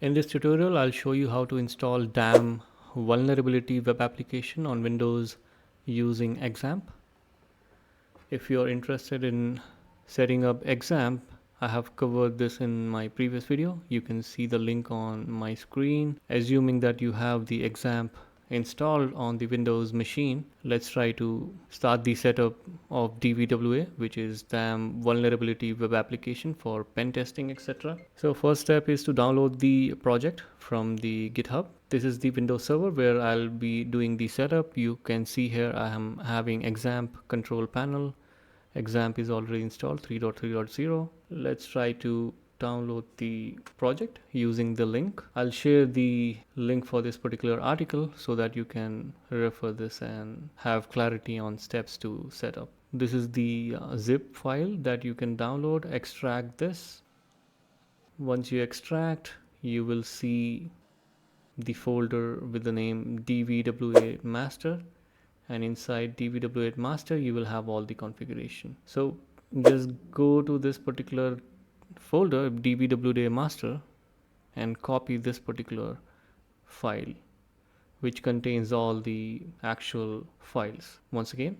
In this tutorial, I'll show you how to install DAM vulnerability web application on Windows using XAMPP. If you're interested in setting up XAMPP, I have covered this in my previous video. You can see the link on my screen. Assuming that you have the XAMPP installed on the Windows machine, let's try to start the setup of DVWA, which is DAM vulnerability web application for pen testing, etc. So first step is to download the project from the GitHub. This is the Windows server where I'll be doing the setup. You can see here I am having XAMPP control panel. XAMPP is already installed 3.3.0. Let's try to download the project using the link. I'll share the link for this particular article so that you can refer this and have clarity on steps to set up. This is the zip file that you can download. Extract this. Once you extract, you will see the folder with the name DVWA master, and inside DVWA master you will have all the configuration. So just go to this particular folder DVWA master and copy this particular file which contains all the actual files. Once you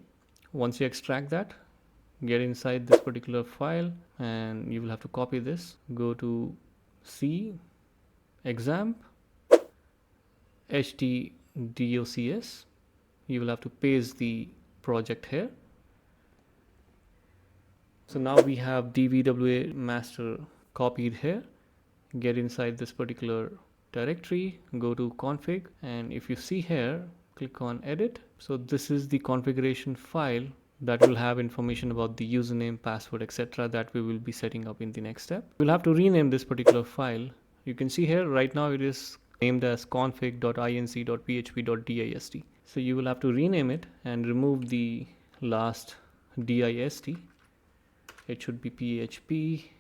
extract that, get inside this particular file and you will have to copy this. Go to C XAMPP htdocs. You will have to paste the project here. So now we have DVWA master copied here. Get inside this particular directory, go to config, and if you see here, click on edit. So this is the configuration file that will have information about the username, password, etc. that we will be setting up in the next step. We'll have to rename this particular file. You can see here right now it is named as config.inc.php.dist. So you will have to rename it and remove the last dist. It should be php.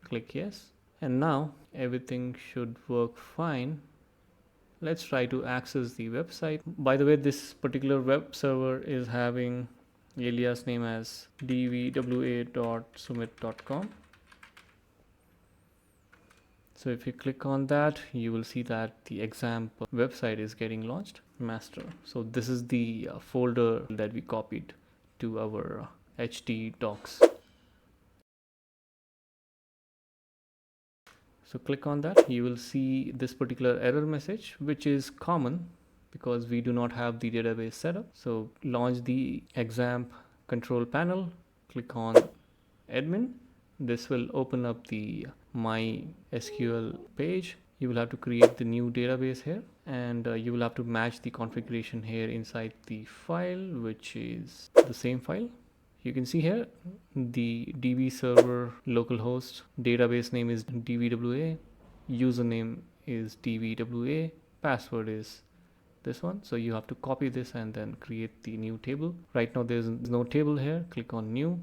Click yes, and now everything should work fine. Let's try to access the website. By the way, this particular web server is having alias name as dvwa.sumit.com. So if you click on that, you will see that the XAMPP website is getting launched. Master. So this is the folder that we copied to our htdocs. So click on that, you will see this particular error message, which is common because we do not have the database set up. So launch the XAMPP control panel, click on admin. This will open up the MySQL page. You will have to create the new database here, and you will have to match the configuration here inside the file, which is the same file. You can see here the DB server localhost database name is DVWA, username is DVWA, password is this one. So you have to copy this and then create the new table. Right now there's no table here. Click on new.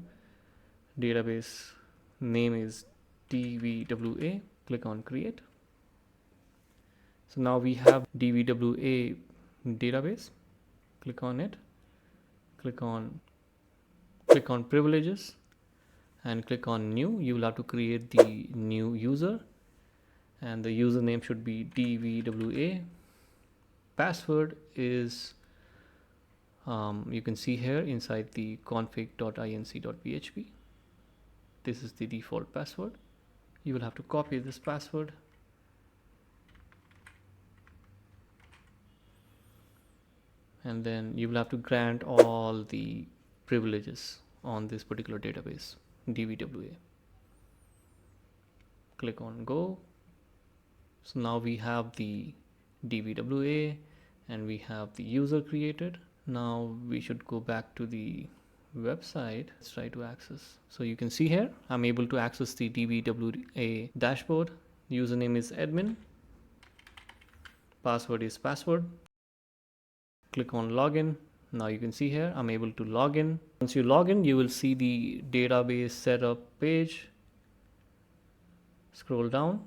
Database name is DVWA. Click on create. So now we have DVWA database. Click on it. Click on privileges and click on new. You will have to create the new user, and the username should be DVWA. Password is you can see here inside the config.inc.php. This is the default password. You will have to copy this password and then you will have to grant all the privileges on this particular database DVWA. Click on go. So now we have the DVWA and we have the user created. Now we should go back to the website. Let's try to access. So you can see here I'm able to access the DVWA dashboard. Username is admin, password is password. Click on login. Now you can see here I'm able to log in. Once you log in, you will see the database setup page. Scroll down,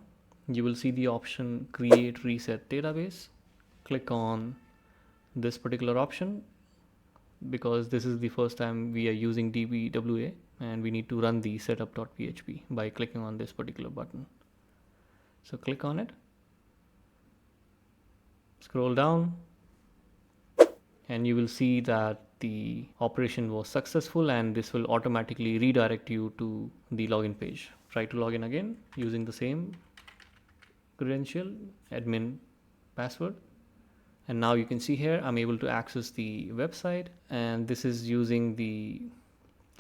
you will see the option create reset database. Click on this particular option because this is the first time we are using DVWA and we need to run the setup.php by clicking on this particular button. So click on it Scroll down and you will see that the operation was successful, and this will automatically redirect you to the login page. Try to log in again using the same credential, admin password, and now you can see here I'm able to access the website, and this is using the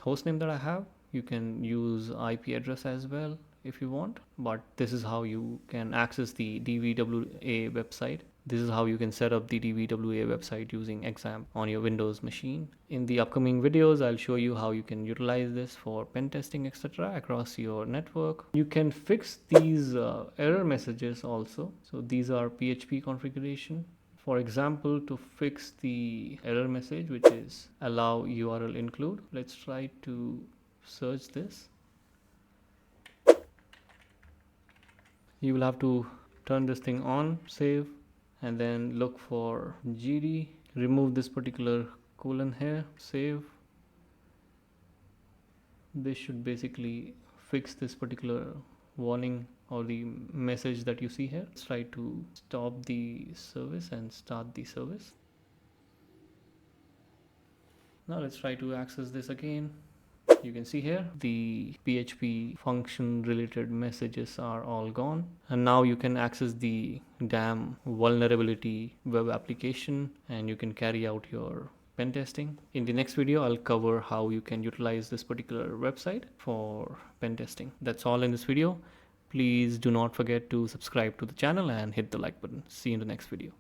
hostname that I have. You can use IP address as well if you want, but this is how you can access the DVWA website. This is how you can set up the DVWA website using XAMPP on your Windows machine. In the upcoming videos, I'll show you how you can utilize this for pen testing, etc. across your network. You can fix these error messages also. So these are PHP configuration. For example, to fix the error message, which is allow URL include, let's try to search this. You will have to turn this thing on, save, and then look for GD, remove this particular colon here, save. This should basically fix this particular warning or the message that you see here. Let's try to stop the service and start the service. Now let's try to access this again. You can see here the PHP function related messages are all gone, and now you can access the DAM vulnerability web application and you can carry out your pen testing. In the next video, I'll cover how you can utilize this particular website for pen testing. That's all in this video. Please do not forget to subscribe to the channel and hit the like button. See you in the next video.